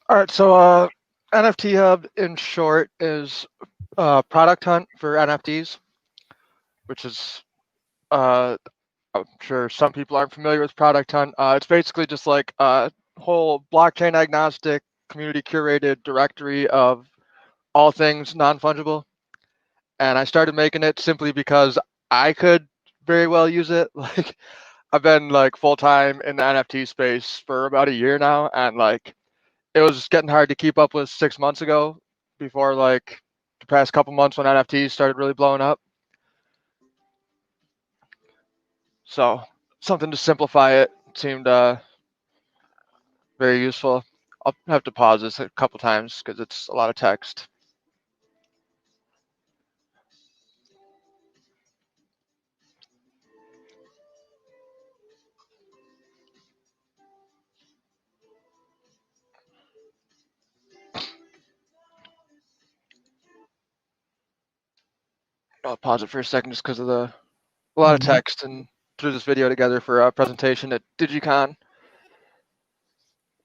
All right, so NFThub in short is a product hunt for NFTs, which is I'm sure some people aren't familiar with product hunt. It's basically just like a whole blockchain agnostic, community curated directory of all things non-fungible. And I started making it simply because I could very well use it. Like I've been like full time in the NFT space for about a year now, and like it was getting hard to keep up with 6 months ago before like the past couple months when NFTs started really blowing up. So something to simplify it seemed very useful. I'll have to pause this a couple times because it's a lot of text. I'll pause it for a second just because of a lot of text and threw this video together for a presentation at DigiCon.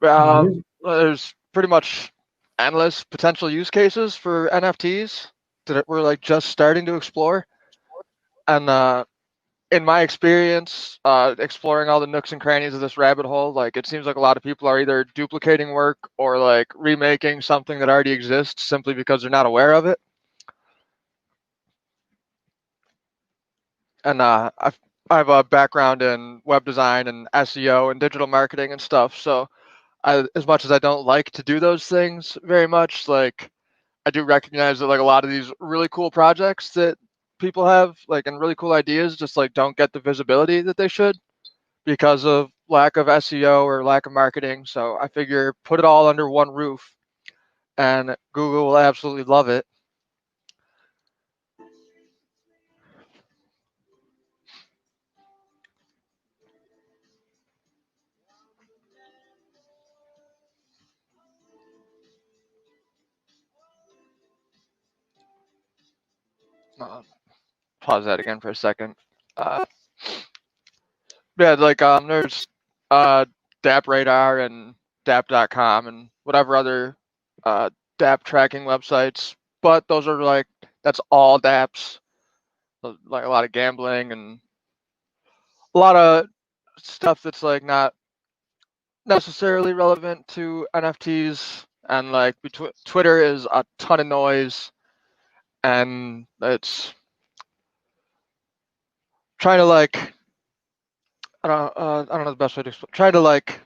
There's pretty much endless potential use cases for NFTs that we're like just starting to explore. And in my experience, exploring all the nooks and crannies of this rabbit hole, like it seems like a lot of people are either duplicating work or like remaking something that already exists simply because they're not aware of it. And I have a background in web design and SEO and digital marketing and stuff. So as much as I don't like to do those things very much, like I do recognize that like a lot of these really cool projects that people have, like, and really cool ideas, just like don't get the visibility that they should because of lack of SEO or lack of marketing. So I figure put it all under one roof, and Google will absolutely love it. Pause that again for a second. Uh, yeah, like there's DApp Radar and DApp.com and whatever other DApp tracking websites, but those are like that's all DApps, like a lot of gambling and a lot of stuff that's like not necessarily relevant to NFTs. And like Twitter is a ton of noise, and it's trying to like I don't know the best way to explain. Try to like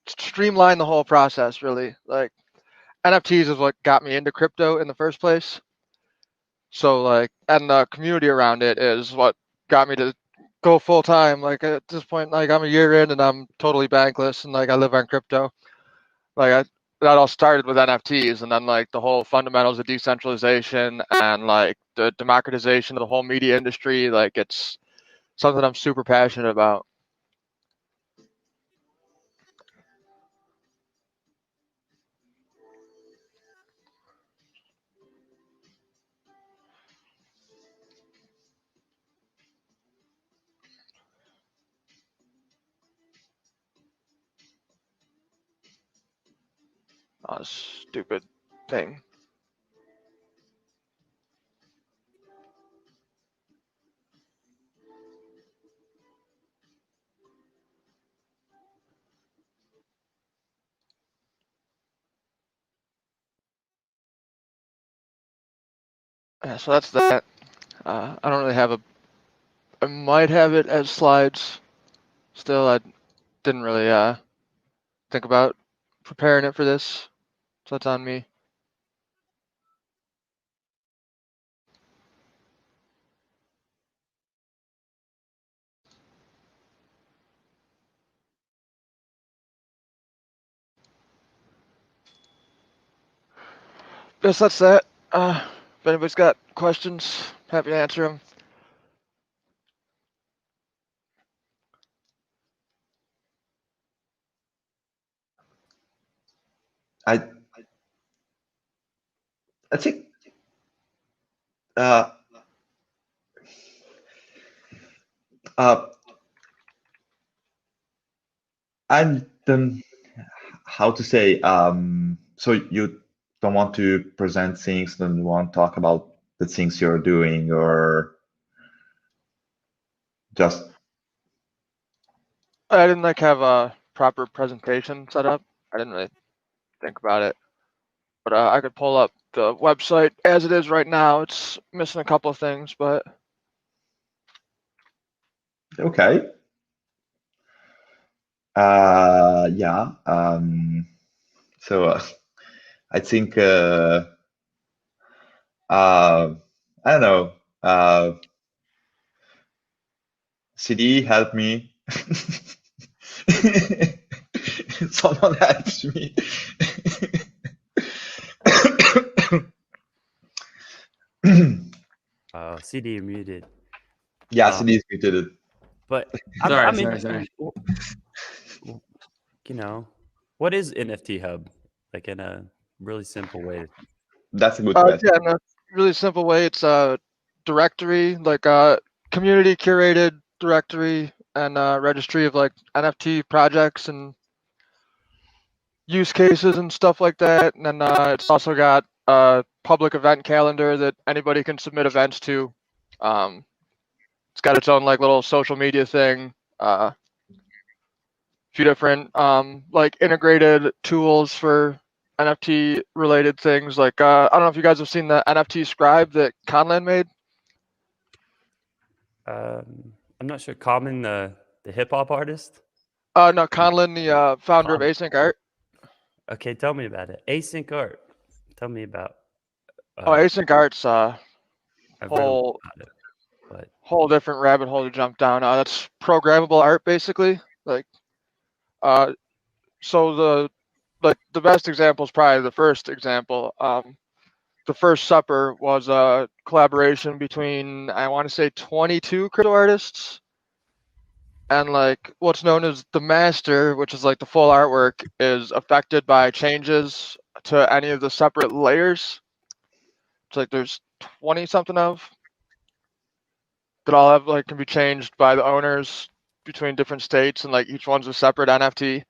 streamline the whole process. Really, like NFTs is what got me into crypto in the first place. So like, and the community around it is what got me to go full time. Like at this point, like I'm a year in and I'm totally bankless, and like I live on crypto. Like that all started with NFTs, and then like the whole fundamentals of decentralization and like the democratization of the whole media industry. Like it's something I'm super passionate about. Stupid thing. Yeah, so that's that. I don't really have a. I might have it as slides. Still, I didn't really think about preparing it for this, so that's on me. Guess that's that. If anybody's got questions, happy to answer them. I think uh, uh, I don't how to say, so you don't want to present things, don't want to talk about the things you're doing, or just I didn't like have a proper presentation set up. I didn't really think about it, but I could pull up the website as it is right now. It's missing a couple of things, but okay. Yeah. So I think I don't know. CD help me. Someone helps me. CD, you're muted. Yeah, CD is muted. But Sorry. You know, what is NFThub? Like in a really simple way. That's a good question. yeah, in a really simple way, it's a directory, like a community curated directory and a registry of like NFT projects and use cases and stuff like that. And then it's also got a public event calendar that anybody can submit events to. It's got its own like little social media thing. A few different like integrated tools for NFT related things. Like I don't know if you guys have seen the NFT scribe that Conlan made. I'm not sure. Common, the hip hop artist. No, Conlan, the founder of Async Art. Okay, tell me about it. Async art. Tell me about. Async Art's I've read whole about it, but whole different rabbit hole to jump down. That's programmable art basically. Like, so the best example is probably the first example. The First Supper was a collaboration between, I want to say, 22 crypto artists, and like what's known as the master, which is like the full artwork, is affected by changes to any of the separate layers. It's like there's 20 something of that all have like can be changed by the owners between different states, and like each one's a separate NFT.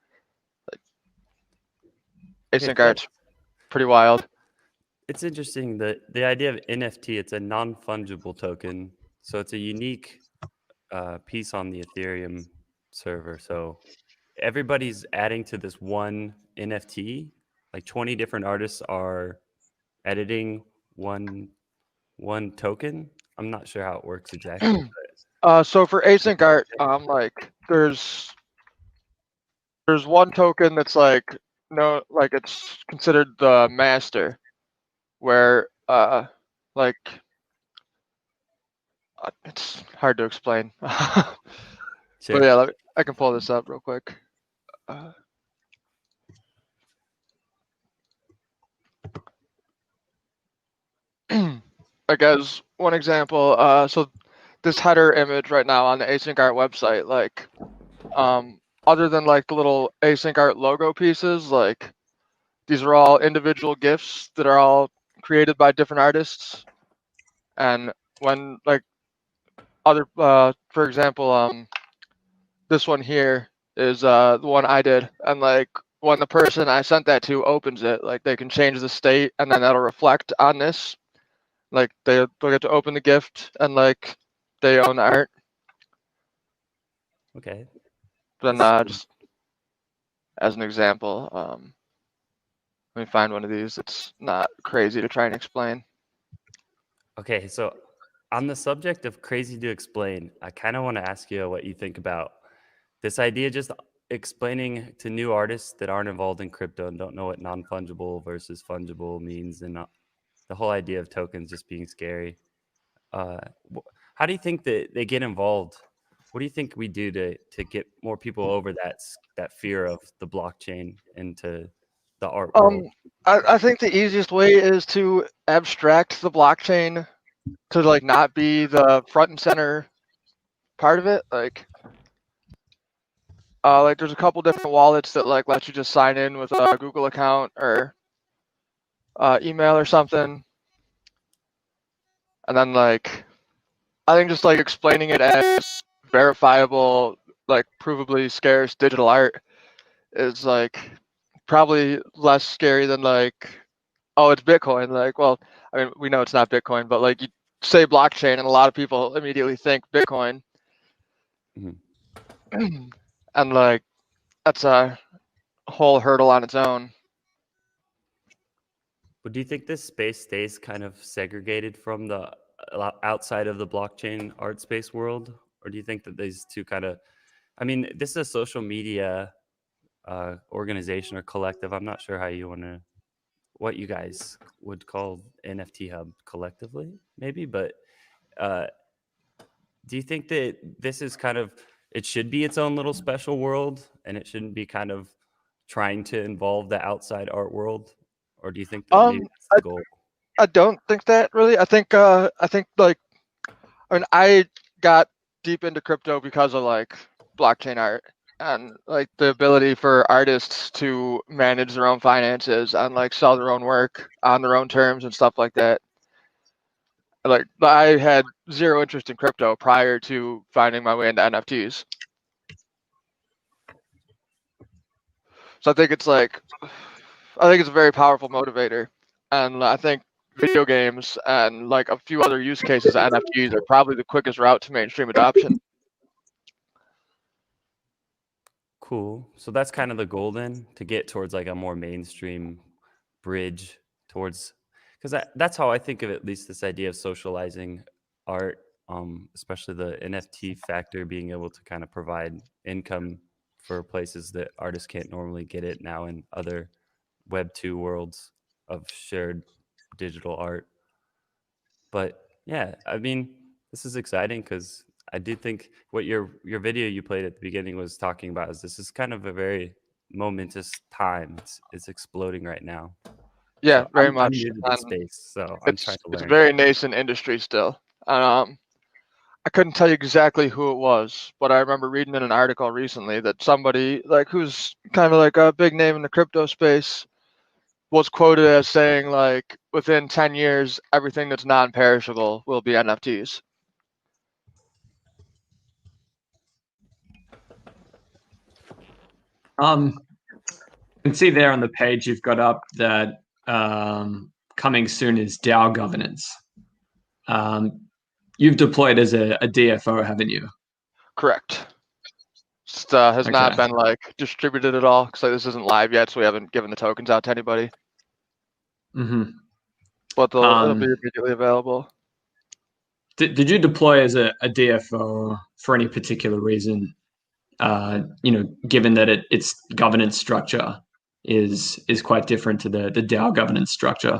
Like, Async Art's pretty wild. It's interesting that the idea of NFT, it's a non-fungible token. So it's a unique piece on the Ethereum server. So everybody's adding to this one NFT. Like 20 different artists are editing one token. I'm not sure how it works exactly. So for Async Art, like there's one token that's like like it's considered the master, where like it's hard to explain. Sure. But yeah, I can pull this up real quick. Like as one example, so this header image right now on the Async Art website, like other than like the little Async Art logo pieces, like these are all individual GIFs that are all created by different artists. And when like other, for example, this one here is the one I did, and like when the person I sent that to opens it, like they can change the state, and then that'll reflect on this. Like they'll get to open the gift, and like they own the art. Okay. Then just as an example, let me find one of these. It's not crazy to try and explain. Okay, so on the subject of crazy to explain, I kind of want to ask you what you think about this idea, just explaining to new artists that aren't involved in crypto and don't know what non-fungible versus fungible means, and the whole idea of tokens just being scary. How do you think that they get involved? What do you think we do to get more people over that fear of the blockchain into the art world? I think the easiest way is to abstract the blockchain to like not be the front and center part of it. Like there's a couple different wallets that like let you just sign in with a Google account or email or something, and then like I think just like explaining it as verifiable, like provably scarce digital art is like probably less scary than like, oh, it's Bitcoin. Like, well, I mean, we know it's not Bitcoin, but like you say blockchain, and a lot of people immediately think Bitcoin, and like that's a whole hurdle on its own. But do you think this space stays kind of segregated from the outside of the blockchain art space world? Or do you think that these two kind of, I mean, this is a social media organization or collective. I'm not sure how you want to, what you guys would call NFThub collectively, maybe. But do you think that this is kind of, it should be its own little special world and it shouldn't be kind of trying to involve the outside art world? Or do you think that maybe that's the goal? I don't think that really. I think like, I mean, I got deep into crypto because of like blockchain art and like the ability for artists to manage their own finances and like sell their own work on their own terms and stuff like that. Like I had zero interest in crypto prior to finding my way into NFTs. So I think it's like, I think it's a very powerful motivator. And I think video games and like a few other use cases of NFTs are probably the quickest route to mainstream adoption. Cool. So that's kind of the goal then, to get towards like a more mainstream bridge towards, because that's how I think of at least this idea of socializing art, especially the NFT factor, being able to kind of provide income for places that artists can't normally get it now in other Web 2 worlds of shared digital art. But yeah, I mean, this is exciting because I do think what your video you played at the beginning was talking about is this is kind of a very momentous time. It's exploding right now. Yeah, So very I'm much. new to the And space, so I'm trying to it's a learn. very nascent industry still. I couldn't tell you exactly who it was, but I remember reading in an article recently that somebody like who's kind of like a big name in the crypto space was quoted as saying like within 10 years everything that's non-perishable will be NFTs. You can see there on the page you've got up that coming soon is DAO governance. You've deployed as a DFO, haven't you? Correct. Just has not been like distributed at all because like, this isn't live yet, so we haven't given the tokens out to anybody. Mm-hmm. But it'll be immediately available. Did you deploy as a DFO for any particular reason? Given that its governance structure is quite different to the DAO governance structure.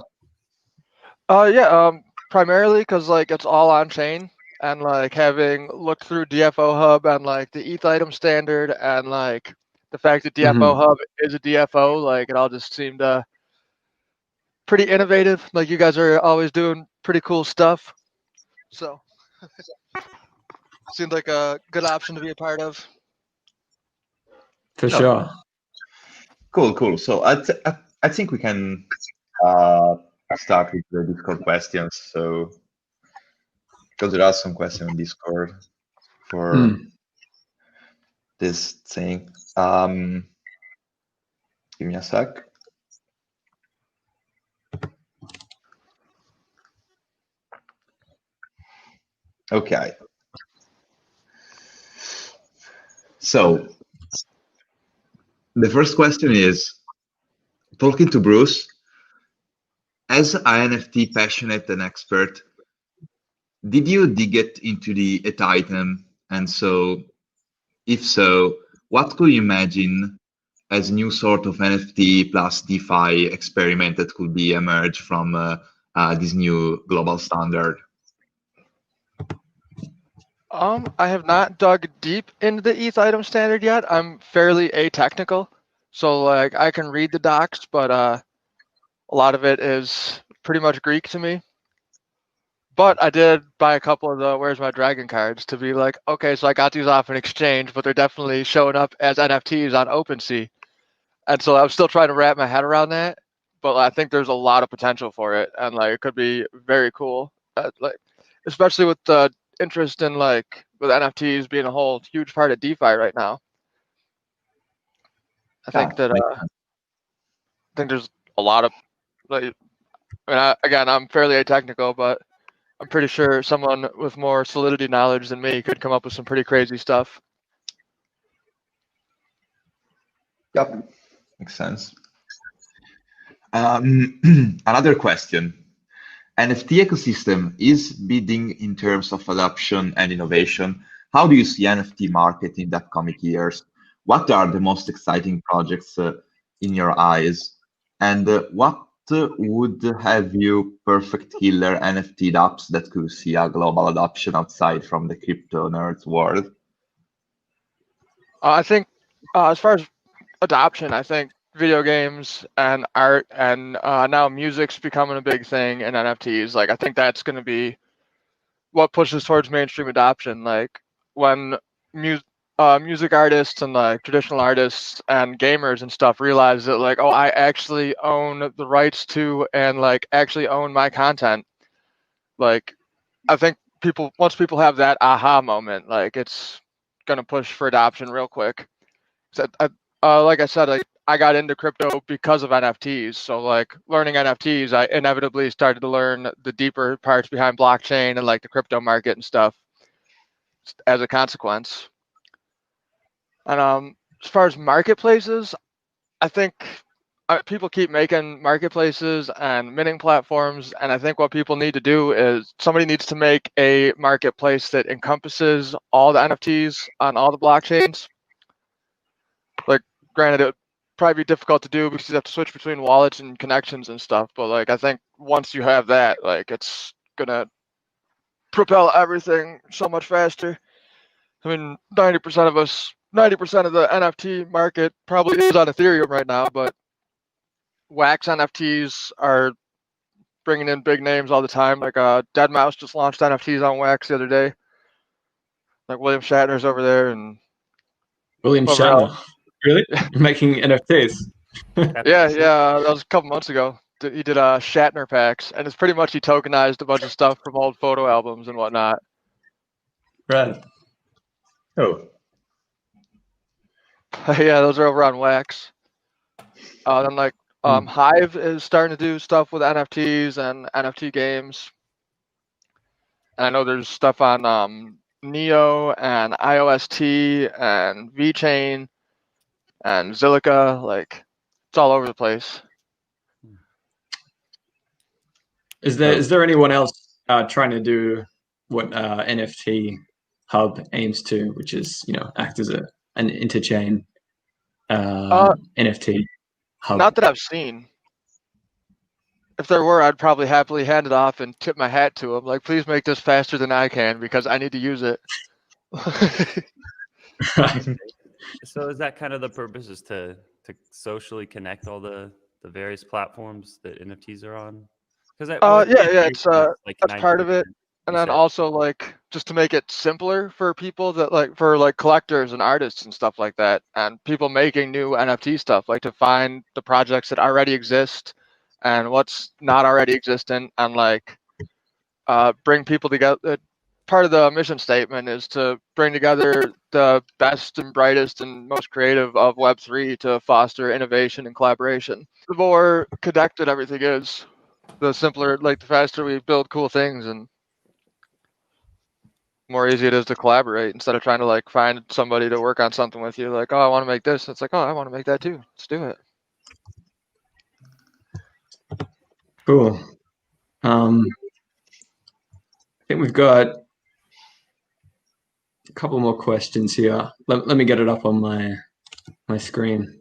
Primarily because like it's all on chain, and like having looked through DFO Hub and like the ETH item standard and like the fact that DFO Hub is a DFO, like it all just seemed pretty innovative. Like you guys are always doing pretty cool stuff, so seemed like a good option to be a part of. For sure. Cool. So I think we can start with the Discord questions. So because there are some questions on Discord for this thing. Give me a sec. Okay. So the first question is, talking to Bruce, as an NFT passionate and expert, did you dig it into the ETH item? And so, if so, what could you imagine as new sort of NFT plus DeFi experiment that could be emerge from this new global standard? I have not dug deep into the ETH item standard yet. I'm fairly atechnical, so like I can read the docs, but a lot of it is pretty much Greek to me. But I did buy a couple of the Where's My Dragon cards to be like, okay, so I got these off an exchange, but they're definitely showing up as NFTs on OpenSea. And so I'm still trying to wrap my head around that, but I think there's a lot of potential for it, and like it could be very cool. Like especially with the interest in like with NFTs being a whole huge part of DeFi right now. I think that think there's a lot of like. Again, I'm fairly atechnical, but I'm pretty sure someone with more Solidity knowledge than me could come up with some pretty crazy stuff. Yep, makes sense. Another question. NFT ecosystem is bidding in terms of adoption and innovation. How do you see NFT market in the upcoming years? What are the most exciting projects in your eyes? And what would have you perfect killer NFT dApps that could see a global adoption outside from the crypto nerds world? I think as far as adoption, I think video games and art and now music's becoming a big thing in NFTs. Like I think that's going to be what pushes towards mainstream adoption. Like when music artists and like traditional artists and gamers and stuff realize that like, oh, I actually own the rights to and like actually own my content. Like I think once people have that aha moment, like it's gonna push for adoption real quick. So like I said, I got into crypto because of NFTs. So like learning NFTs, I inevitably started to learn the deeper parts behind blockchain and like the crypto market and stuff as a consequence. And as far as marketplaces, I think people keep making marketplaces and minting platforms, and I think what people need to do is somebody needs to make a marketplace that encompasses all the NFTs on all the blockchains. Like, granted, it would probably be difficult to do because you have to switch between wallets and connections and stuff, but like I think once you have that, like it's gonna propel everything so much faster. I mean, 90% of the NFT market probably is on Ethereum right now, but wax NFTs are bringing in big names all the time. Like Deadmau5 just launched NFTs on wax the other day. Like William Shatner's over there and William Shatner, really? You're making NFTs? yeah, that was a couple months ago. He did Shatner packs, and it's pretty much he tokenized a bunch of stuff from old photo albums and whatnot. Right. Oh, Yeah, those are over on wax. Then like Hive is starting to do stuff with NFTs and NFT games. And I know there's stuff on Neo and IOST and VeChain and Zilliqa. Like it's all over the place. Is there anyone else trying to do what NFThub aims to, which is act as an interchain NFT hub? Not that I've seen. If there were, I'd probably happily hand it off and tip my hat to them. Like, please make this faster than I can because I need to use it. So is that kind of the purpose, is to socially connect all the various platforms that NFTs are on? Because it's like that's part of it. And then also like just to make it simpler for people that like for like collectors and artists and stuff like that, and people making new NFT stuff, like to find the projects that already exist and what's not already existent, and like bring people together. Part of the mission statement is to bring together the best and brightest and most creative of Web3 to foster innovation and collaboration. The more connected everything is, the simpler, like the faster we build cool things and more easy it is to collaborate instead of trying to like find somebody to work on something with you. Like, oh, I want to make this. It's like, oh, I want to make that too. Let's do it. Cool. I think we've got a couple more questions here. Let me get it up on my screen.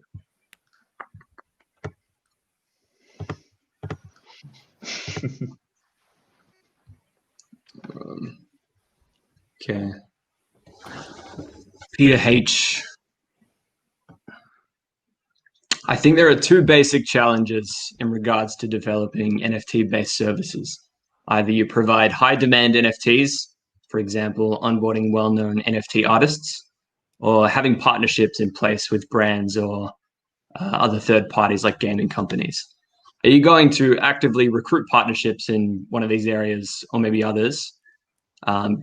Okay. Peter H. I think there are two basic challenges in regards to developing NFT-based services. Either you provide high-demand NFTs, for example, onboarding well-known NFT artists, or having partnerships in place with brands or other third parties like gaming companies. Are you going to actively recruit partnerships in one of these areas or maybe others,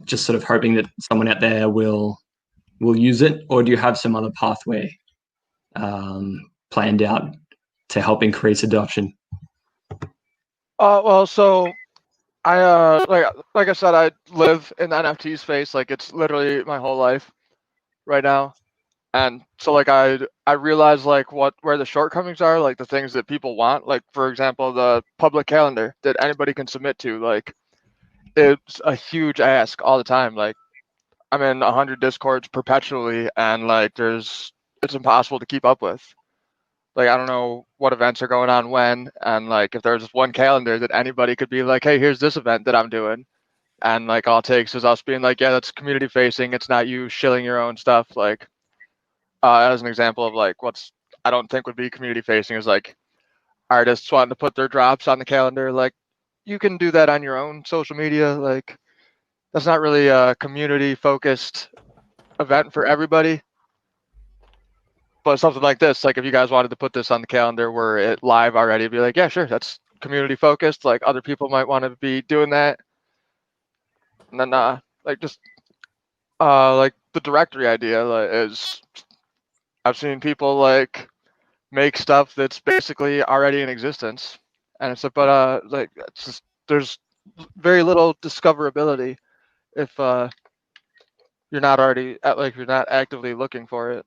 just sort of hoping that someone out there will use it, or do you have some other pathway planned out to help increase adoption? Well, so I like I said, I live in the NFT space. Like it's literally my whole life right now. And so like I realize like where the shortcomings are, like the things that people want. Like for example, the public calendar that anybody can submit to. Like it's a huge ask all the time. Like I'm in 100 discords perpetually, and like it's impossible to keep up with. Like I don't know what events are going on when, and like if there's just one calendar that anybody could be like, hey, here's this event that I'm doing, and like all it takes is us being like, yeah, that's community facing. It's not you shilling your own stuff. Like as an example of like what's I don't think would be community facing is like artists wanting to put their drops on the calendar. Like you can do that on your own social media. Like that's not really a community focused event for everybody. But something like this, like if you guys wanted to put this on the calendar where it live already, it'd be like, yeah, sure, that's community focused. Like other people might want to be doing that. And then like just like the directory idea like, is I've seen people like make stuff that's basically already in existence. And it's but like it's just there's very little discoverability if you're not already like you're not actively looking for it.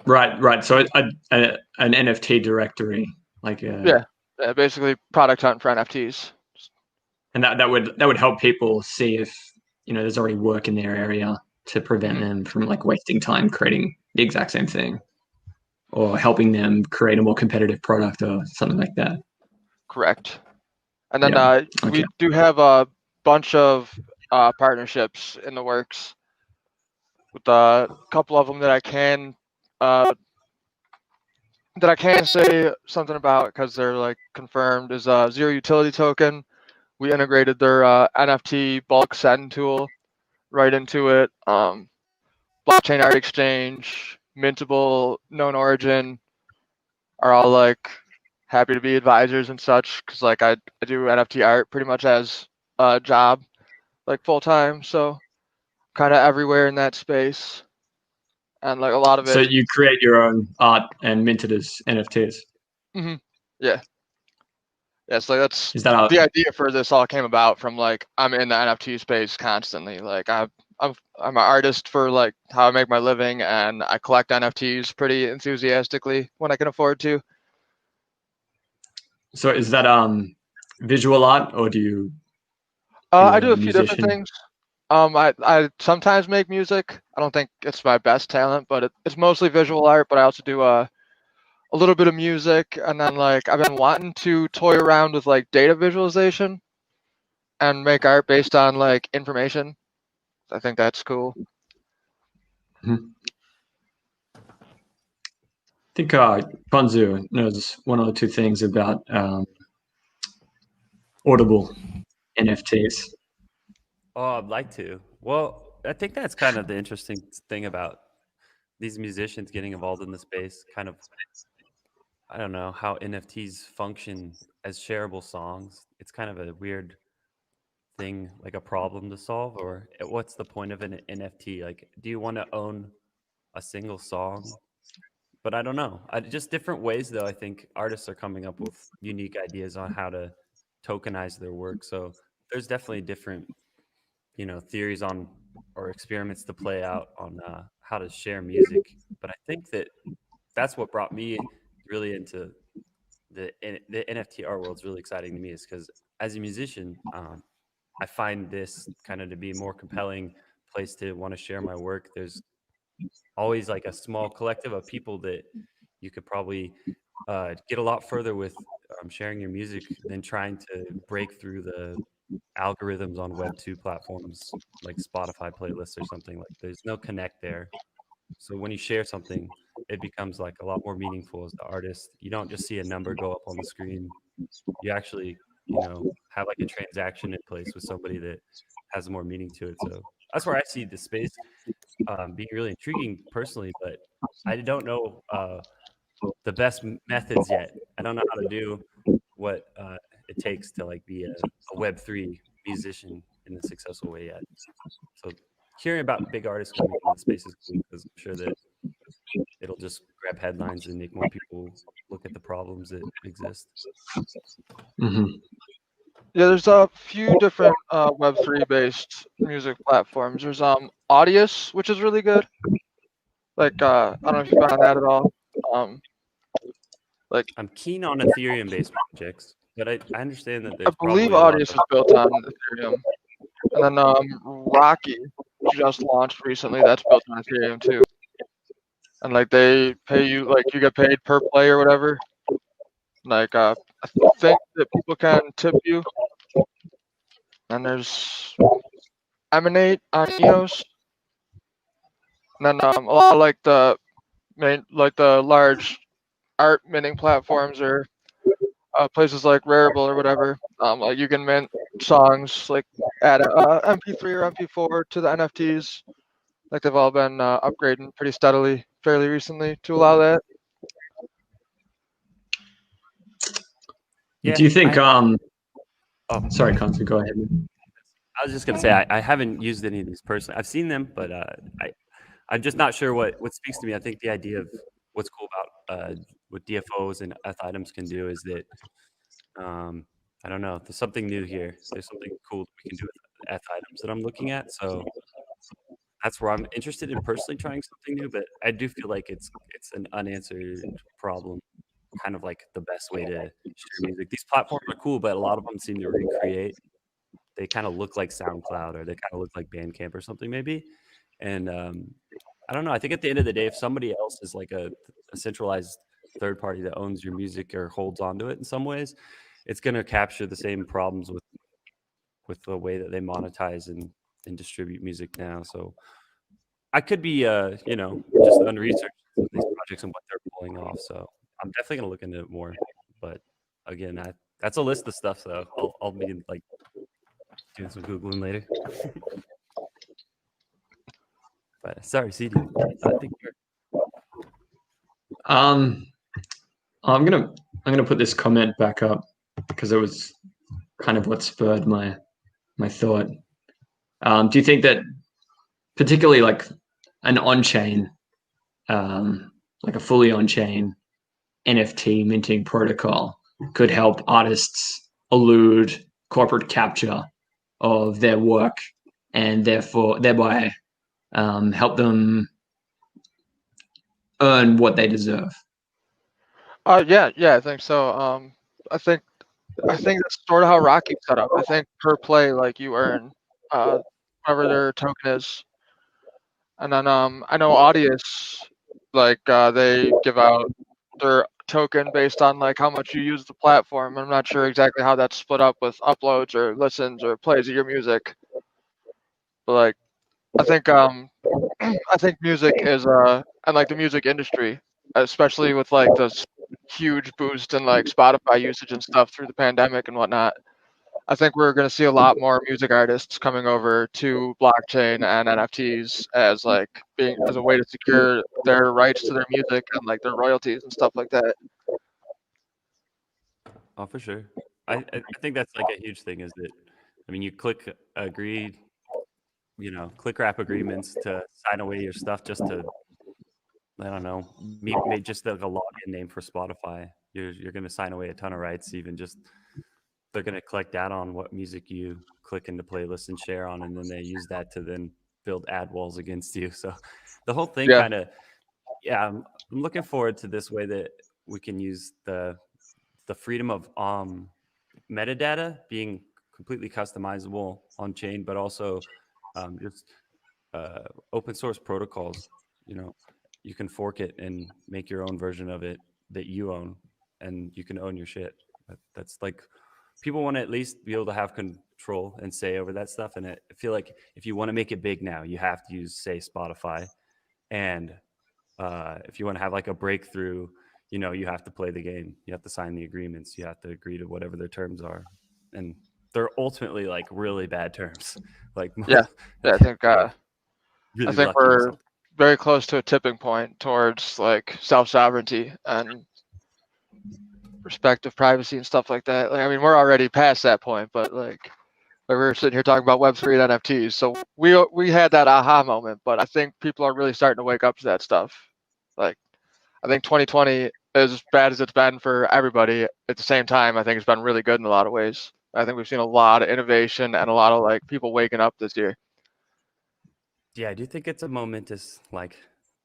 Right. So an NFT directory, like Yeah, basically product hunt for NFTs. and that would help people see if there's already work in their area to prevent them from like wasting time creating the exact same thing, or helping them create a more competitive product or something like that. Correct. And then Yeah. we Okay. do have a bunch of partnerships in the works with a couple of them that I can say something about because they're like confirmed is Zero Utility Token. We integrated their NFT bulk send tool right into it. Blockchain Art Exchange, Mintable, Known Origin are all like happy to be advisors and such because like I do NFT art pretty much as a job, like full time. So kind of everywhere in that space, and like a lot of So it. you create your own art and mint it as NFTs. Mm-hmm. Yeah. Yeah, so that's Is that how? the idea for this all came about from like I'm in the NFT space constantly. Like I'm an artist for like how I make my living, and I collect NFTs pretty enthusiastically when I can afford to. So is that visual art, or I you're do a a few different musician? things. I sometimes make music. I don't think it's my best talent, but it's mostly visual art. But I also do a little bit of music, and then like I've been wanting to toy around with like data visualization and make art based on like information. I think that's cool. Mhm. I think Ponzu knows one or two things about Audible NFTs. Oh, I'd like to. Well, I think that's kind of the interesting thing about these musicians getting involved in the space. Kind of, I don't know how NFTs function as shareable songs. It's kind of a weird thing, like a problem to solve. Or what's the point of an NFT? Like, do you want to own a single song? But I don't know. Just different ways, though. I think artists are coming up with unique ideas on how to tokenize their work. So there's definitely different theories on or experiments to play out on how to share music. But I think that's what brought me really into the NFT art world. Is really exciting to me is because as a musician, I find this kind of to be a more compelling place to want to share my work. There's always like a small collective of people that you could probably get a lot further with sharing your music than trying to break through the algorithms on Web2 platforms like Spotify playlists or something. Like there's no connect there. So when you share something, it becomes like a lot more meaningful as the artist. You don't just see a number go up on the screen. You actually, have like a transaction in place with somebody that has more meaning to it. So that's where I see the space being really intriguing personally, but I don't know the best methods yet. I don't know how to do what it takes to like be a Web3 musician in a successful way yet. So hearing about big artists coming into the space is cool because I'm sure that it'll just grab headlines and make more people look at the problems that exist. Mm-hmm. Yeah, there's a few different Web3 based music platforms. There's Audius, which is really good. Like I don't know if you've been on that at all. Like I'm keen on Ethereum-based projects, but I understand that I there's believe probably a lot Audius of is built on Ethereum, and then Rocky just launched recently. That's built on Ethereum too. And like they pay you, like you get paid per play or whatever. Like I think that people can tip you. And there's Emanate on EOS. And then a lot of like the large art minting platforms or places like Rarible or whatever. Like you can mint songs, like add a MP3 or MP4 to the NFTs. Like they've all been upgrading pretty steadily, fairly recently to allow that. Yeah, Do you think? oh, Sorry, Constantine, go ahead. I was just gonna say I haven't used any of these personally. I've seen them, but I'm just not sure what speaks to me. I think the idea of what's cool about what DFOs and Eth items can do is that I don't know. There's something new here. There's something cool that we can do with Eth items that I'm looking at. So that's where I'm interested in personally trying something new. But I do feel like it's an unanswered problem. Kind of like the best way to share music. These platforms are cool, but a lot of them seem to recreate. They kind of look like SoundCloud, or they kind of look like Bandcamp or something maybe. And I don't know. I think at the end of the day, if somebody else is like a centralized third party that owns your music or holds onto it in some ways, it's going to capture the same problems with the way that they monetize and distribute music now. So I could be, just unresearched in these projects and what they're pulling off. So I'm definitely going to look into it more. But again, that's a list of stuff. So I'll be like doing some Googling later. But sorry, CD. I think I'm gonna put this comment back up because it was kind of what spurred my thought. Do you think that particularly like an on-chain, like a fully on-chain NFT minting protocol could help artists elude corporate capture of their work and thereby help them earn what they deserve? Yeah, I think so. I think that's sort of how Rocky's set up. I think per play, like you earn whatever their token is, and then I know Audius, like they give out their token based on like how much you use the platform. I'm not sure exactly how that's split up with uploads or listens or plays of your music, but like I think I think music is and like the music industry, especially with like this huge boost in like Spotify usage and stuff through the pandemic and whatnot. I think we're going to see a lot more music artists coming over to blockchain and NFTs as like being as a way to secure their rights to their music and like their royalties and stuff like that. Oh, for sure. I think that's like a huge thing is that, I mean, you click agree, click wrap agreements to sign away your stuff just to, I don't know, make just like a login name for Spotify. You're going to sign away a ton of rights, even just they're going to collect data on what music you click into playlists and share on, and then they use that to then build ad walls against you. So the whole thing Yeah. kind of, I'm looking forward to this way that we can use the freedom of metadata being completely customizable on chain, but also just open source protocols. You can fork it and make your own version of it that you own, and you can own your shit. That's like, people want to at least be able to have control and say over that stuff. And I feel like if you want to make it big now, you have to use, say, Spotify. And if you want to have like a breakthrough, you have to play the game. You have to sign the agreements. You have to agree to whatever their terms are. And they're ultimately like really bad terms. Like, Yeah, I think really I think lucky or we're something. very close to a tipping point towards like self-sovereignty and respect of privacy and stuff like that. Like, I mean, we're already past that point, but like we're sitting here talking about Web3 and NFTs, so we had that aha moment. But I think people are really starting to wake up to that stuff. Like, I think 2020, as bad as it's been for everybody, at the same time, I think it's been really good in a lot of ways. I think we've seen a lot of innovation and a lot of like people waking up this year. Yeah, I do think it's a momentous, like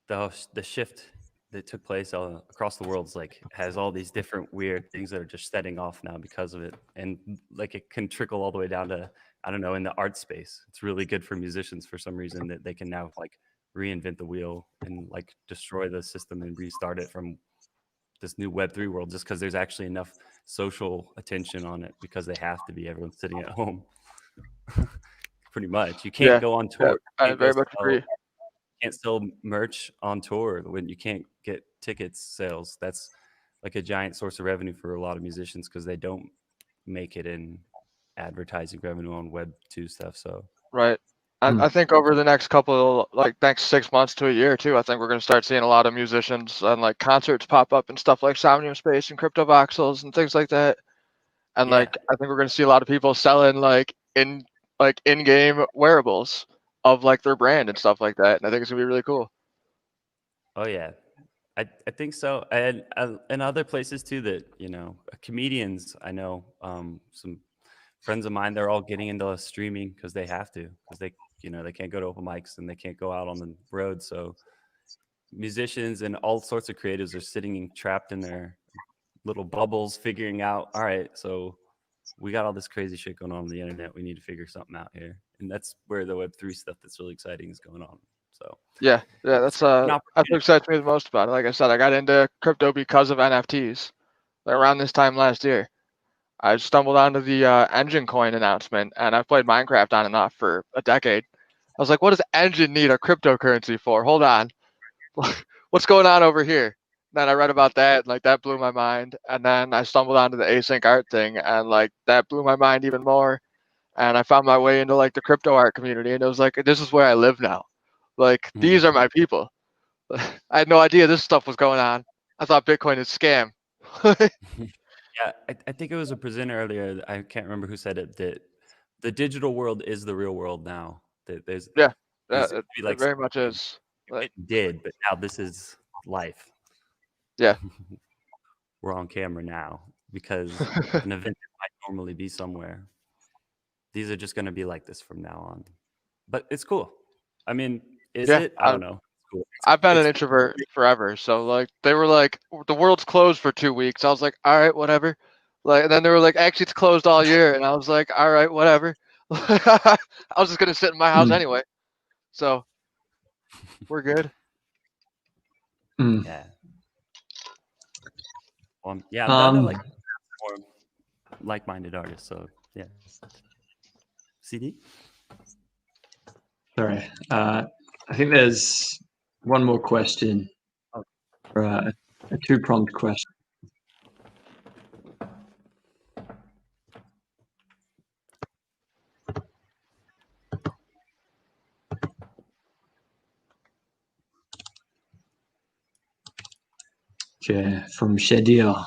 the shift that took place all across the world is like has all these different weird things that are just setting off now because of it, and like it can trickle all the way down to, I don't know, in the art space. It's really good for musicians for some reason that they can now like reinvent the wheel and like destroy the system and restart it from this new Web3 world just because there's actually enough social attention on it because they have to be. Everyone's sitting at home. Pretty much. You can't Yeah, go on yeah, tour. I You very much agree. can't sell merch on tour when you can't get tickets sales. That's like a giant source of revenue for a lot of musicians because they don't make it in advertising revenue on Web2 stuff. So Right. Hmm. I think over the next couple, like next 6 months to a year too, I think we're going to start seeing a lot of musicians and like concerts pop up and stuff like Somnium Space and Crypto Voxels and things like that. And yeah. like I think we're going to see a lot of people selling like in-game wearables of like their brand and stuff like that. And I think it's going to be really cool. Oh yeah. I think so. And other places too that, you know, comedians, I know some friends of mine, they're all getting into streaming because they have to, because they, you know, they can't go to open mics and they can't go out on the road. So musicians and all sorts of creatives are sitting trapped in their little bubbles, figuring out, all right, so we got all this crazy shit going on the internet. We need to figure something out here. And that's where the Web3 stuff that's really exciting is going on. So Yeah, it's that's an that's what opportunity. excites me the most about it. Like I said, I got into crypto because of NFTs. Like around this time last year, I stumbled onto the Engine Coin announcement, and I've played Minecraft on and off for a decade. I was like, what does Engine need a cryptocurrency for? Hold on. What's going on over here? Then I read about that, and like that blew my mind. And then I stumbled onto the async art thing, and like that blew my mind even more. And I found my way into like the crypto art community, and it was like, this is where I live now. Like these are my people. I had no idea this stuff was going on. I thought Bitcoin is scam. Yeah, I think it was a presenter earlier. I can't remember who said it, that the digital world is the real world now. That there's Yeah, used to it, be it like very much something is. you Like, went and did, but now this is life. yeah. We're on camera now because an event that might normally be somewhere, these are just going to be like this from now on. But it's cool. I mean, is Yeah, it? I don't know. It's cool. I've been an It's introvert forever, so like they were like the world's closed for 2 weeks. I was like, all right, whatever. Like, and then they were like, actually, it's closed all year, and I was like, all right, whatever. I was just gonna sit in my house Hmm. anyway, so we're good. Hmm. yeah. Yeah, I'm down to like more like-minded artists. So yeah. CD. Sorry. I think there's one more question, or a two-pronged question. Okay, from Shadir.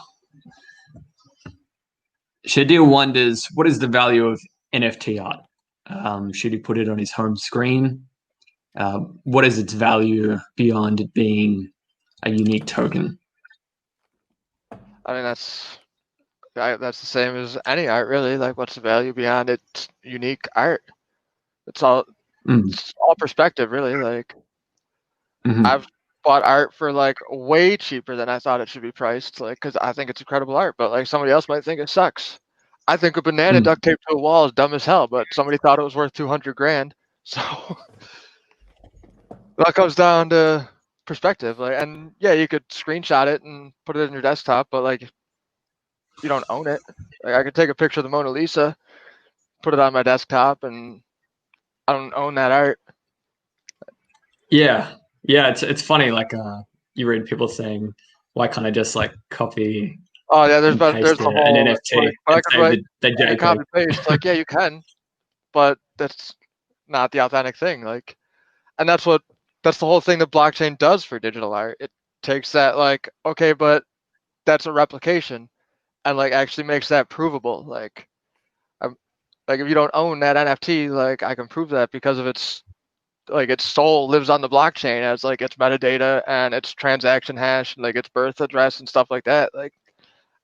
Shadir wonders, what is the value of NFT art? Should he put it on his home screen? What is its value beyond it being a unique token? I mean, that's the same as any art, really. Like, what's the value beyond its unique art? It's all Mm. it's all perspective, really. Like, Mhm. I've bought art for like way cheaper than I thought it should be priced, like because I think it's incredible art, but like somebody else might think it sucks. I think a banana Mm. duct taped to a wall is dumb as hell, but somebody thought it was worth 200 grand. So that comes down to perspective. Like, and yeah, you could screenshot it and put it in your desktop, but like you don't own it. Like, I could take a picture of the Mona Lisa, put it on my desktop, and I don't own that art. Yeah, yeah. It's funny. Like, you read people saying, "Why can't I just like copy Oh yeah, and there's paste the an whole like, NFT but I and could save write the any JPEG?" copy paste. Like, yeah, you can, but that's not the authentic thing. Like, and that's the whole thing that blockchain does for digital art. It takes that like, okay, but that's a replication, and like actually makes that provable. Like, I'm like if you don't own that NFT, like I can prove that because of its like its soul lives on the blockchain as like its metadata and its transaction hash and like its birth address and stuff like that. Like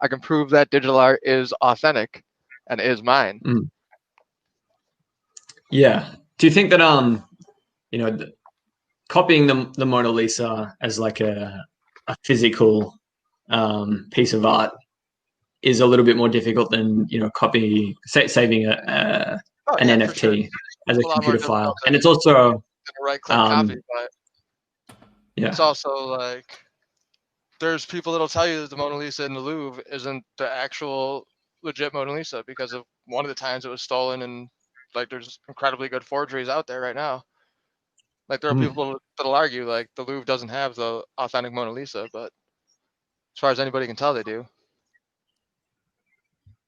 I can prove that digital art is authentic and is mine. Yeah. Do you think that you know, copying the Mona Lisa as like a physical piece of art is a little bit more difficult than, you know, saving an NFT Sure. as a A lot more computer file? difficult And it's also than a right-click copy, but it's yeah. also like there's people that'll tell you that the Mona Lisa in the Louvre isn't the actual legit Mona Lisa because of one of the times it was stolen, and like there's incredibly good forgeries out there right now. Like there are people that'll argue like the Louvre doesn't have the authentic Mona Lisa, but as far as anybody can tell, they do.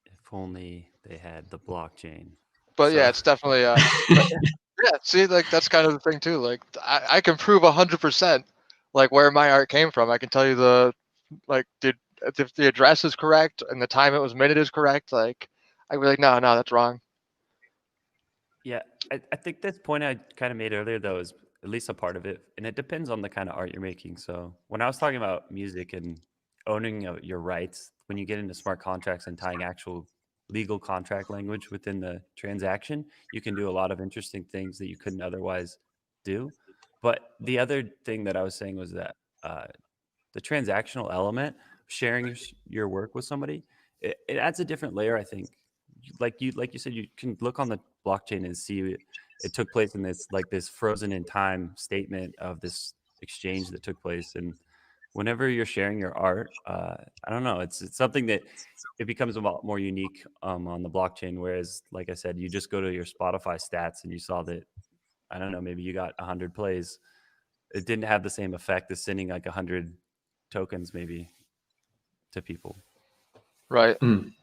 If only they had the blockchain. But So- yeah, it's definitely yeah. See, like that's kind of the thing too. Like I can prove 100% like where my art came from. I can tell you the like if the address is correct and the time it was minted is correct. Like I'd be like, no, that's wrong. Yeah, I think this point I kind of made earlier, though, is at least a part of it. And it depends on the kind of art you're making. So when I was talking about music and owning your rights, when you get into smart contracts and tying actual legal contract language within the transaction, you can do a lot of interesting things that you couldn't otherwise do. But the other thing that I was saying was that the transactional element, sharing your work with somebody, it adds a different layer, I think. Like you said, you can look on the blockchain and see it took place in this frozen in time statement of this exchange that took place. And whenever you're sharing your art, I don't know, it's something that it becomes a lot more unique on the blockchain. Whereas, like I said, you just go to your Spotify stats and you saw that, I don't know, maybe you got 100 plays. It didn't have the same effect as sending like 100 tokens maybe to people. Right. One's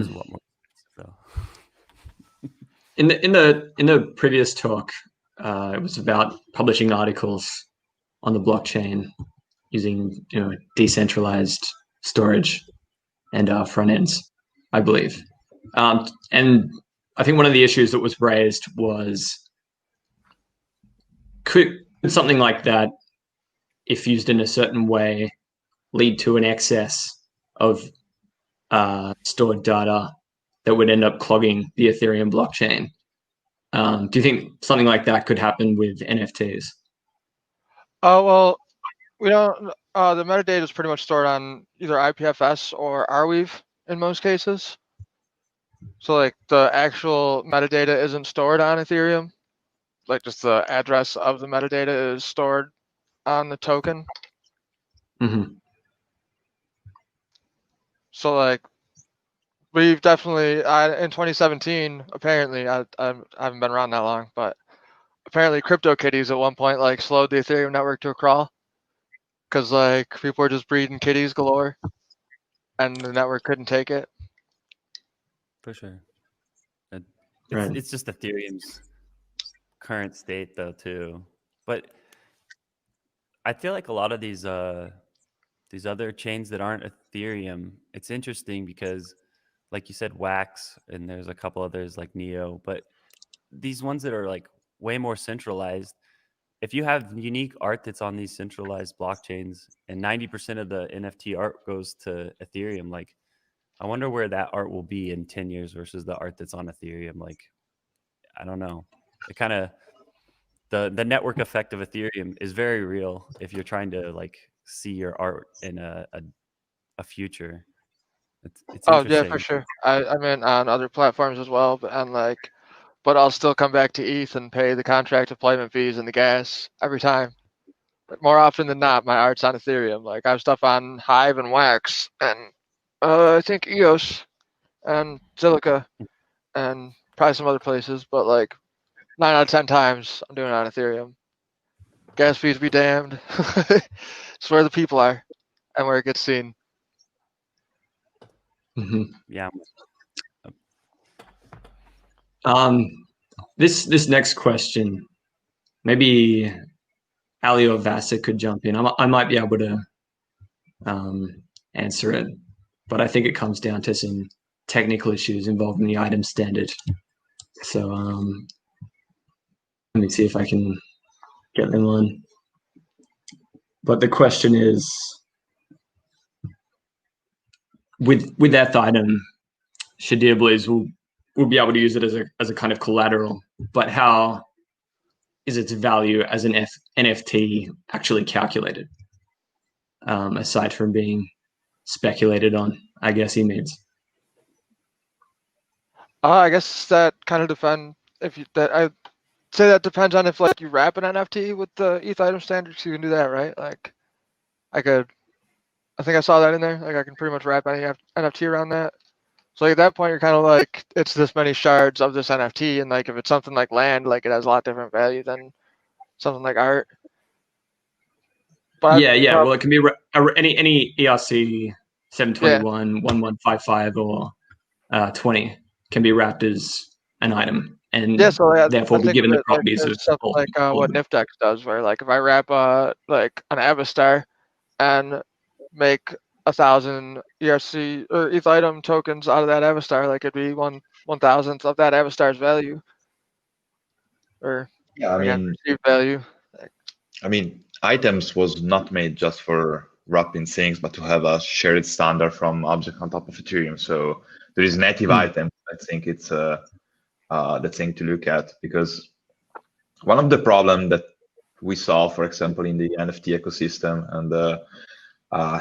a lot more expensive, though. In the previous talk, it was about publishing articles on the blockchain using, you know, decentralized storage and front ends, I believe. And I think one of the issues that was raised was, could something like that, if used in a certain way, lead to an excess of stored data that would end up clogging the Ethereum blockchain? Do you think something like that could happen with NFTs? Oh well, we don't. The metadata is pretty much stored on either IPFS or Arweave in most cases. So like the actual metadata isn't stored on Ethereum. Like just the address of the metadata is stored on the token. Mm-hmm. So like we've definitely in 2017 apparently I haven't been around that long, but apparently CryptoKitties at one point like slowed the Ethereum network to a crawl because like people were just breeding kitties galore and the network couldn't take it. For sure. Right. It's just Ethereum's current state, though, too. But I feel like a lot of these other chains that aren't Ethereum, it's interesting because, like you said, Wax, and there's a couple others like Neo, but these ones that are like way more centralized, if you have unique art that's on these centralized blockchains and 90% of the NFT art goes to Ethereum, like I wonder where that art will be in 10 years versus the art that's on Ethereum. Like, I don't know. It kind of, the network effect of Ethereum is very real if you're trying to like see your art in a future. It's Oh yeah, for interesting. sure. I mean on other platforms as well, but I'll still come back to ETH and pay the contract deployment fees and the gas every time. But more often than not, my art's on Ethereum. Like I have stuff on Hive and Wax and I think EOS and Zilliqa and probably some other places, but like 9 out of 10 times I'm doing it on Ethereum. Gas fees be damned. It's where the people are and where it gets seen. Mm-hmm. Yeah. This next question, maybe Ali or Vasa could jump in. I might be able to answer it, but I think it comes down to some technical issues involving the item standard. So Let me see if I can get them on. But the question is, with that item, Shadir believes we'll be able to use it as a kind of collateral. But how is its value as an NFT actually calculated? Aside from being speculated on, I guess he means. I guess that kind of depends if you that I say that depends on if like you wrap an NFT with the ETH item standards, you can do that, right? Like I think I saw that in there. Like I can pretty much wrap any NFT around that. So like, at that point, you're kind of like it's this many shards of this NFT, and like if it's something like land, like it has a lot different value than something like art. But Yeah. Well, it can be any ERC 721, 1155, or 20 can be wrapped as an item, and so therefore I be think given of the it like properties of there's something like what NFThub does, where like if I wrap like an Avastar and make 1,000 ERC or ETH item tokens out of that Avastar, like it'd be 1/1000th of that Avastar's value, or Yeah, again perceived value. I mean, items was not made just for wrapping things, but to have a shared standard from object on top of Ethereum. So there is native items. I think it's the thing to look at, because one of the problems that we saw, for example, in the NFT ecosystem, and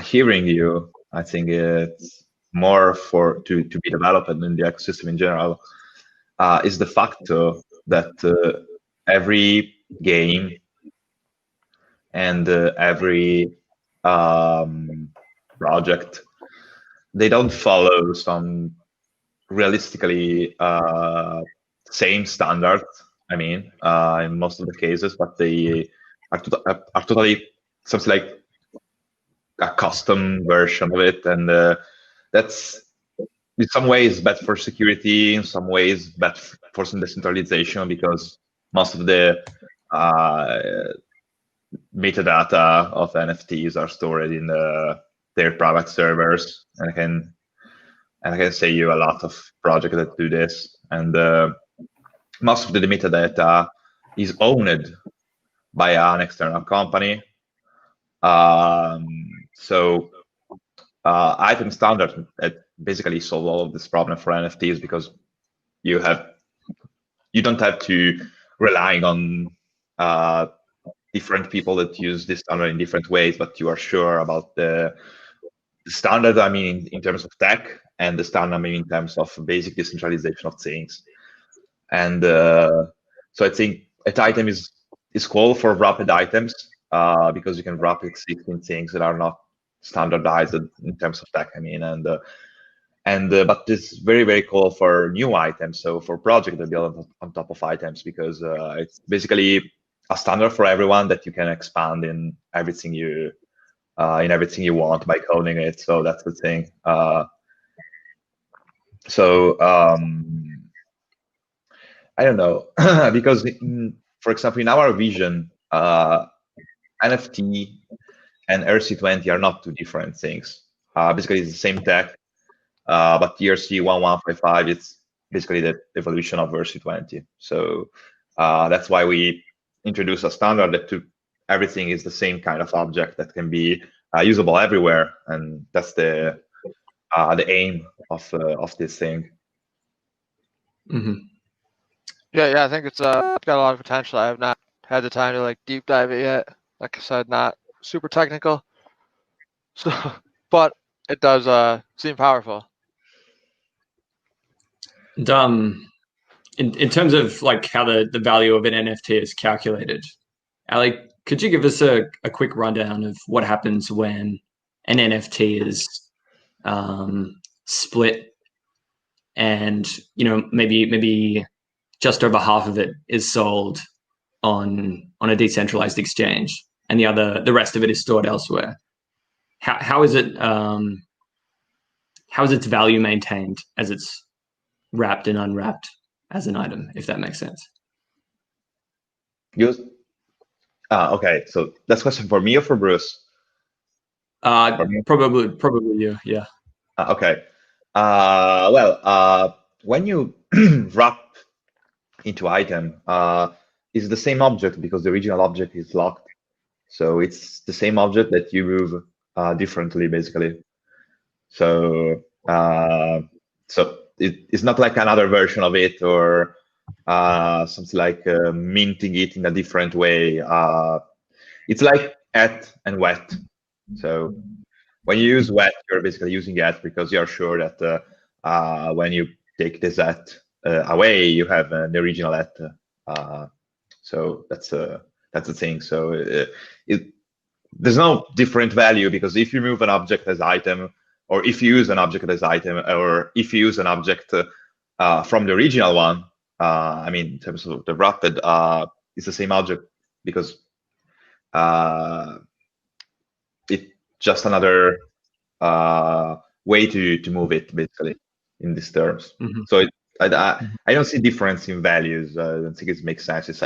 hearing you, I think it's more to be developed in the ecosystem in general, is the fact that every game and every project, they don't follow some realistically same standard. I mean, in most of the cases, but they are totally something like a custom version of it, and that's in some ways bad for security, in some ways bad for some decentralization, because most of the metadata of NFTs are stored in their private servers, and I can say you a lot of projects that do this, and most of the metadata is owned by an external company. So item standard basically solve all of this problem for NFTs, because you don't have to rely on different people that use this standard in different ways, but you are sure about the standard, I mean, in terms of tech, and the standard, I mean, in terms of basic decentralization of things. And so I think an item is called for wrapped items, because you can wrap existing things that are not standardized in terms of tech, I mean, but this very, very cool for new items. So for projects that build on top of items, because it's basically a standard for everyone that you can expand in everything you want by coding it. So that's the thing. I don't know, because for example, in our vision, NFT and ERC20 are not two different things. Basically, it's the same tech, but ERC 1155 is basically the evolution of ERC20. So that's why we introduce a standard that everything is the same kind of object that can be usable everywhere, and that's the aim of this thing. Mm-hmm. Yeah, I think it's got a lot of potential. I have not had the time to like deep dive it yet. Like I said, not super technical. So, but it does seem powerful. And in terms of like how the value of an NFT is calculated, Ali, could you give us a quick rundown of what happens when an NFT is split, and maybe just over half of it is sold on a decentralized exchange, and the rest of it is stored elsewhere? How is it how is its value maintained as it's wrapped and unwrapped as an item, if that makes sense? Okay, so that's a question for me or for Bruce? Probably you. Yeah. Okay. When you wrap into item, is the same object because the original object is locked. So it's the same object that you move differently, basically. So it's not like another version of it or something like minting it in a different way. It's like at and wet. So when you use wet, you're basically using at because you're sure that when you take the at away, you have the original at. So that's the thing. So there's no different value because if you move an object as item, or if you use an object as item, or if you use an object from the original one, I mean, in terms of the wrapped, it's the same object because it's just another way to move it, basically, in these terms. So I don't see difference in values. I don't think it makes sense. It's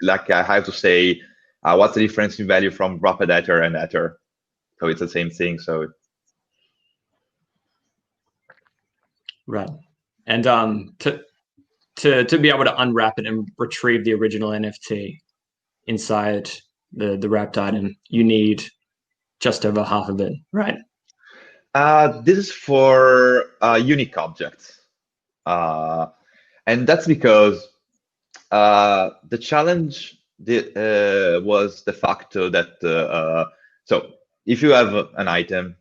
like I have to say, what's the difference in value from wrapped ether and ether? So it's the same thing. So right, and to be able to unwrap it and retrieve the original NFT inside the wrapped item, you need just over half of it, right? This is for unique objects. And that's because the challenge was the fact that, so if you have an item,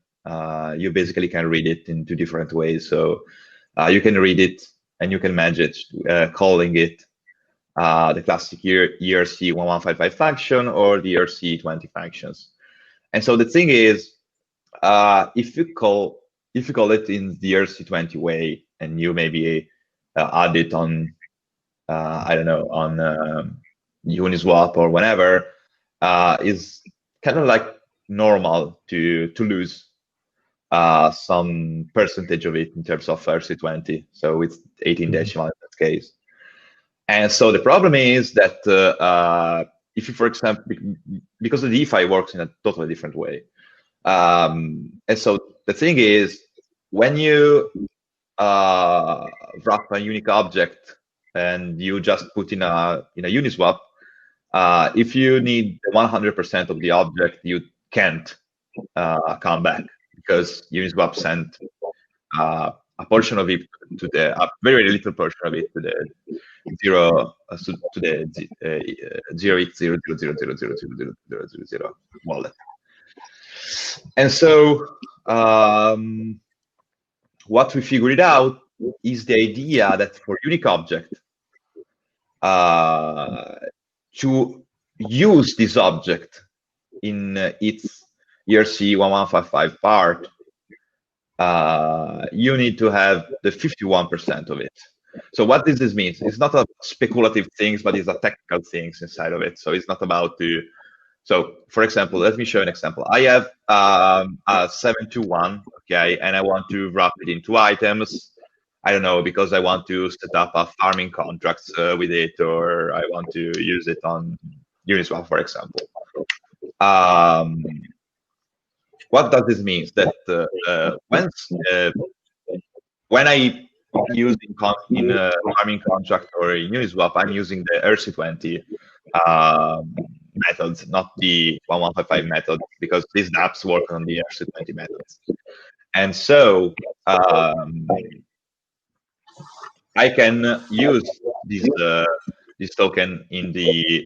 you basically can read it in two different ways. So you can read it and you can manage it, calling it the classic ERC1155 function or the ERC20 functions. And so the thing is, if you call it in the ERC20 way, and you maybe add it on, I don't know, on Uniswap or whenever, is kind of like normal to lose some percentage of it in terms of ERC20. So it's 18 decimal in that case. And so the problem is that if you, for example, because the DeFi works in a totally different way. And so the thing is, when you wrap a unique object and you just put in a Uniswap, if you need 100% of the object, you can't come back because Uniswap sent a portion of it to a very little portion of it to the 0x00000000 wallet. And so what we figured out is the idea that for unique object, to use this object in its ERC1155 part, you need to have the 51% of it. So what does this mean? It's not a speculative things, but it's a technical things inside of it. So it's not about to. So for example, let me show an example. I have a 721, okay, and I want to wrap it into items. I don't know, because I want to set up a farming contracts with it, or I want to use it on Uniswap, for example. What does this mean? That when I use in a farming contract or in Uniswap, I'm using the ERC20 methods, not the 1155 method, because these dApps work on the ERC20 methods. And so I can use this token in the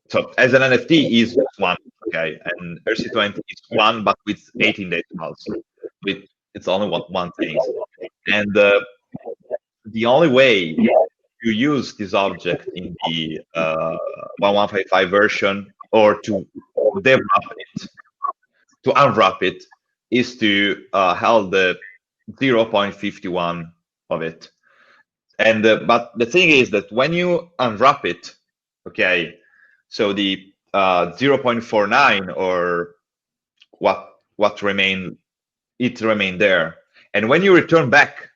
so as an NFT is one, okay, and ERC20 is one, but with 18 decimals. It's only one thing, and the only way to use this object in the 1155 version, or to develop it, to unwrap it, is to hold the 0.51 of it. And but the thing is that when you unwrap it, okay, so the 0.49 or what remained, it remained there. And when you return back,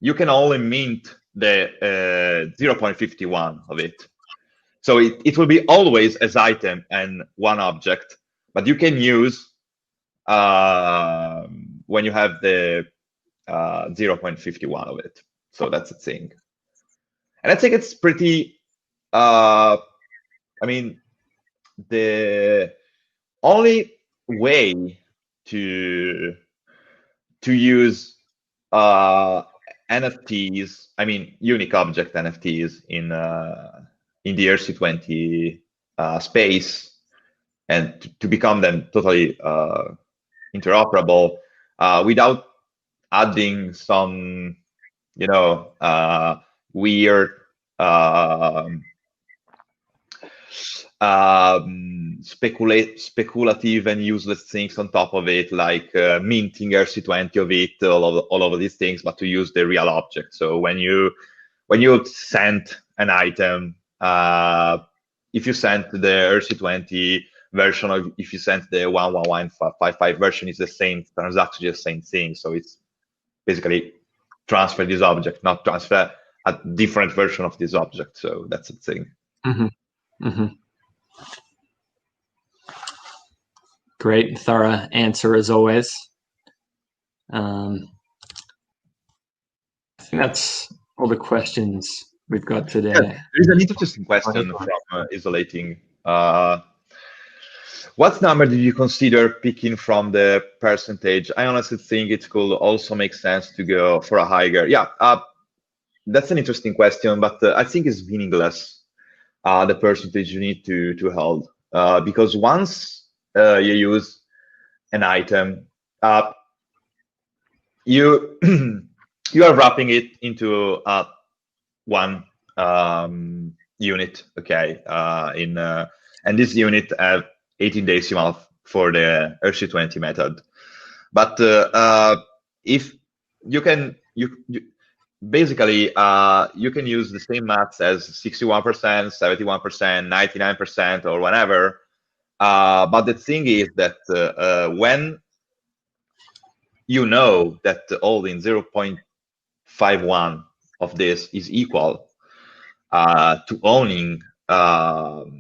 you can only mint the 0.51 of it. So it will be always as item and one object, but you can use when you have the 0.51 of it. So that's the thing. And I think it's pretty I mean, the only way to use NFTs, I mean unique object NFTs in the ERC20 space, and to become them totally interoperable without adding some, weird speculative and useless things on top of it, like minting ERC20 of it, all of these things, but to use the real object. So when you send an item, if you send the ERC20 version, or if you send the 11155 version, it's the same transaction, the same thing. So it's basically transfer this object, not transfer a different version of this object. So that's the thing. Great, thorough answer as always. I think that's all the questions we've got today. Yeah, there is an interesting question from Isolating. What number did you consider picking from the percentage? I honestly think it could also make sense to go for a higher. Yeah, that's an interesting question, but I think it's meaningless, the percentage you need to hold. Because once you use an item, you you are wrapping it into one unit, okay? And this unit have 18 decimal for the ERC20 method. But if you can, basically you can use the same maths as 61%, 71%, 99%, or whatever. But the thing is that when you know that holding 0.51 of this is equal to owning to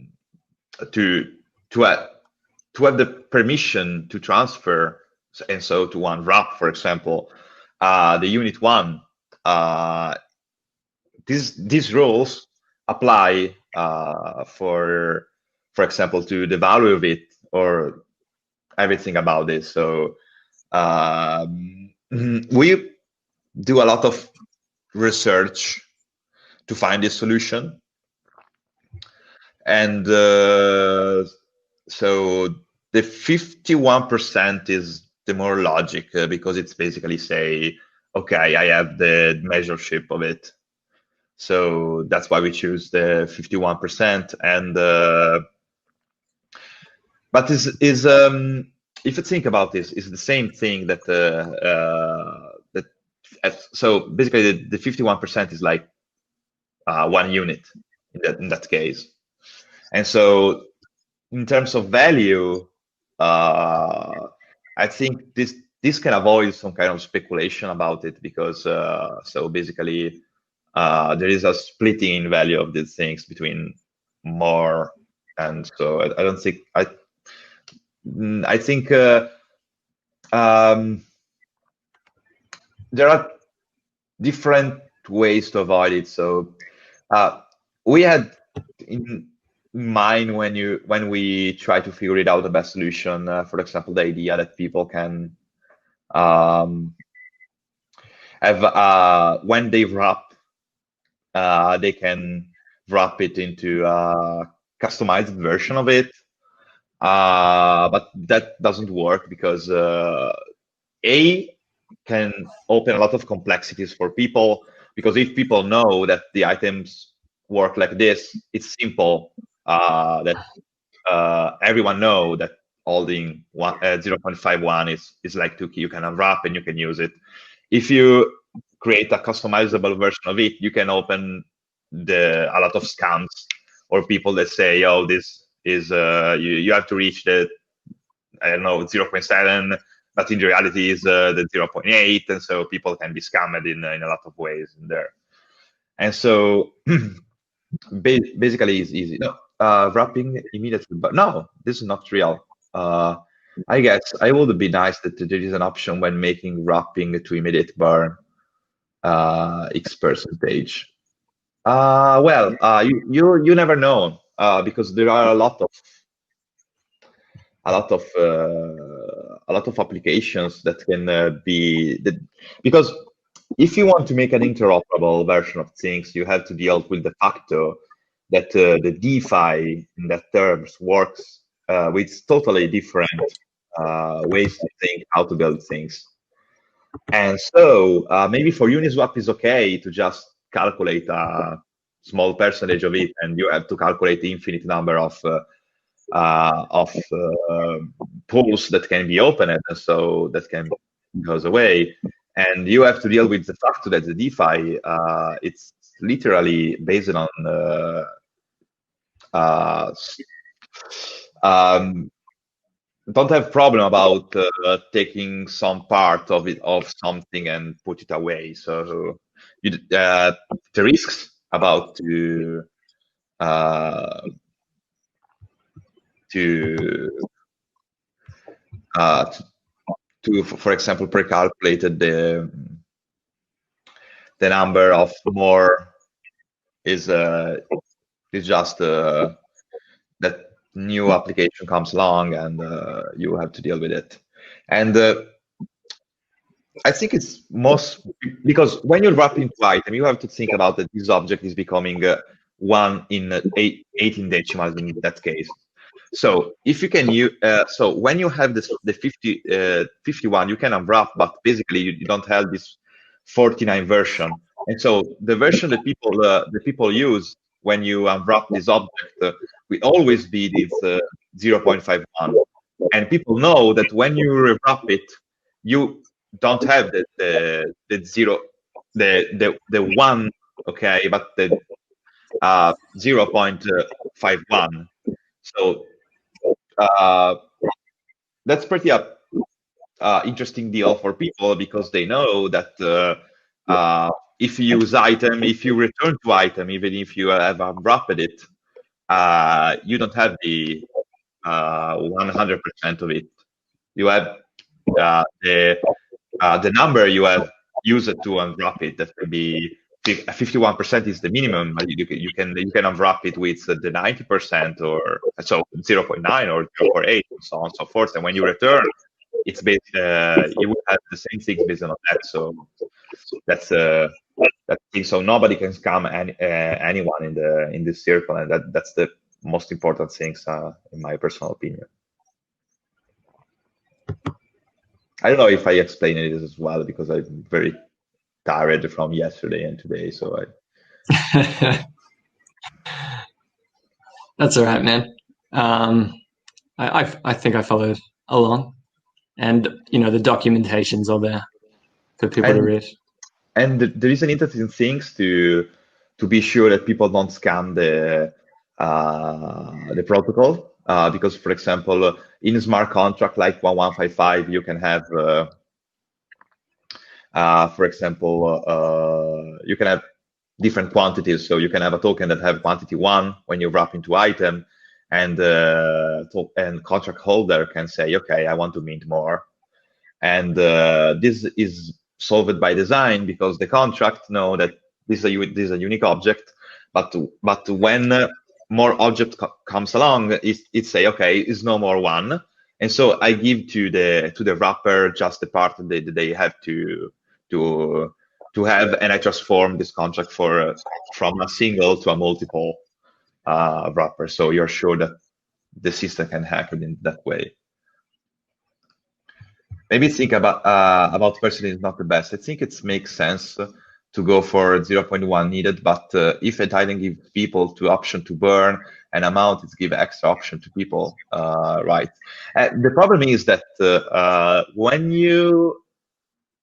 have the permission to transfer, and so to unwrap, for example, the unit one, these rules apply for example, to the value of it or everything about this. So we do a lot of research to find this solution, and so the 51% is the more logic, because it's basically say, okay, I have the measureship of it. So that's why we choose the 51%. And but is if you think about this, it's the same thing that so basically the 51% is like 1 unit in that case. And so in terms of value, I think this can avoid some kind of speculation about it, because so basically there is a splitting in value of these things between more, and so I don't think I think there are different ways to avoid it. So we had in mind when we try to figure it out the best solution, for example, the idea that people can have when they wrap, they can wrap it into a customized version of it, but that doesn't work, because A can open a lot of complexities for people, because if people know that the items work like this, it's simple that everyone know that holding 0.51 is like 2 key. You can unwrap and you can use it. If you create a customizable version of it, you can open a lot of scams or people that say, oh, this is you have to reach the, I don't know, 0.7, but in reality is the 0.8, and so people can be scammed in a lot of ways in there. And so basically it's easy. No, wrapping immediately, but no, this is not real. I guess I would be nice that there is an option when making wrapping to immediate burn X percentage. Well, you never know because there are a lot of applications that can be because if you want to make an interoperable version of things, you have to deal with the factor that the DeFi in that terms works with totally different ways to think how to build things. And so maybe for Uniswap is okay to just calculate a small percentage of it, and you have to calculate the infinite number of pools that can be opened, and so that can goes away. And you have to deal with the fact that the DeFi it's literally based on don't have problem about taking some part of it of something and put it away. So the risks about to for example, pre-calculated the number of more is just that new application comes along and you have to deal with it. And I think it's most because when you wrap into item, you have to think about that this object is becoming 1 in 18 decimals in that case. So if you can use, so when you have this the 51, you can unwrap, but basically you don't have this 49 version. And so the version that people use when you unwrap this object will always be this 0.51. And people know that when you rewrap it, you don't have the 1, okay, but the 0.51. So that's pretty interesting deal for people because they know that if you use item, if you return to item, even if you have unwrapped it, you don't have the 100% of it. You have the number you have used to unwrap it. That could be 51% is the minimum. You can unwrap it with the 90% or so 0.9 or 0.8 and so on and so forth. And when you return, it's based you will have the same things based on that. So that's that thing. So nobody can scam anyone in this circle, and that's the most important things in my personal opinion. I don't know if I explained it as well because I'm very tired from yesterday and today, so That's all right, man. I think I followed along, and the documentation's all there for people to read. And there is an interesting things to be sure that people don't scam the protocol because, for example, in a smart contract like 1155, you can have for example, you can have different quantities. So you can have a token that have quantity 1 when you wrap into item, and contract holder can say, okay, I want to mint more. And this is solved by design because the contract know that this is a unique object, but when more object comes along, it say, okay, it's no more 1. And so I give to the wrapper just the part that they have to have, and I transform this contract from a single to a multiple wrapper. So you're sure that the system can happen in that way. Maybe think about version is not the best. I think it makes sense to go for 0.1 needed, but if a Titan gives people the option to burn an amount, it gives extra option to people, right? The problem is that when you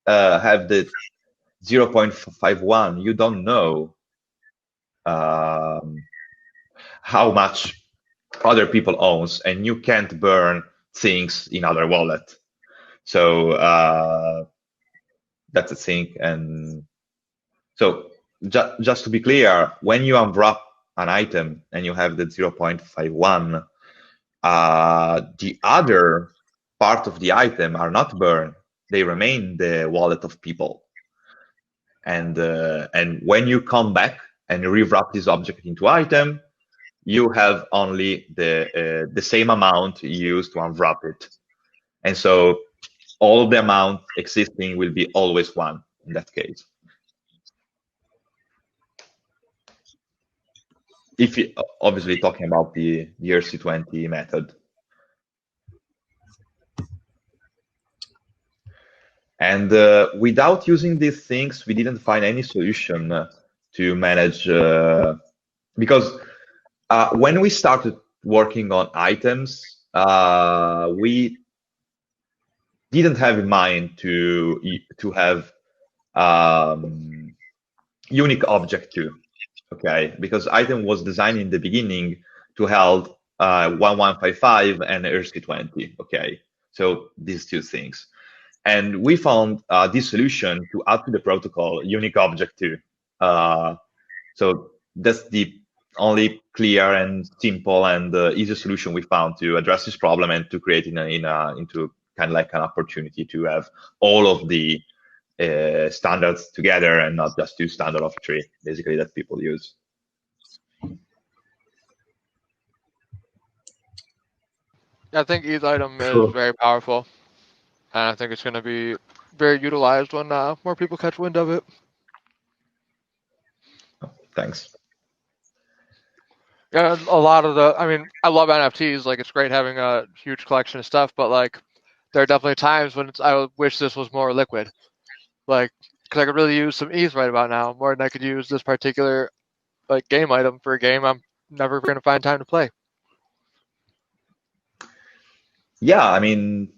have the 0.51, you don't know how much other people owns, and you can't burn things in other wallet. So that's a thing. And so just to be clear, when you unwrap an item and you have the 0.51, the other part of the item are not burned. They remain the wallet of people. And when you come back and you rewrap this object into item, you have only the same amount used to unwrap it. And so all the amount existing will be always 1 in that case. If you, obviously talking about the ERC20 method. And without using these things, we didn't find any solution to manage, because when we started working on items, we didn't have in mind to have unique object too. Okay, because item was designed in the beginning to hold 1155 and ERC20. Okay, so these two things. And we found this solution to add to the protocol unique object too. So that's the only clear and simple and easy solution we found to address this problem and to create into kind of like an opportunity to have all of the standards together and not just 2 standard of 3, basically, that people use. I think each item is Cool. very powerful, and I think it's going to be very utilized when more people catch wind of it. Thanks. Yeah, a lot of I mean, I love NFTs. Like, it's great having a huge collection of stuff, but like, there are definitely times when I wish this was more liquid. Like, because I could really use some ease right about now, more than I could use this particular like game item for a game I'm never going to find time to play. Yeah, I mean,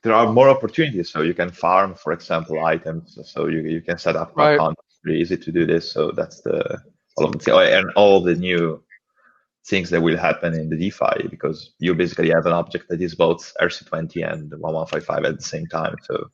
there are more opportunities. So you can farm, for example, items. So you can set up an account. It's really easy to do this. So that's all the new things that will happen in the DeFi, because you basically have an object that is both ERC20 and 1155 at the same time. So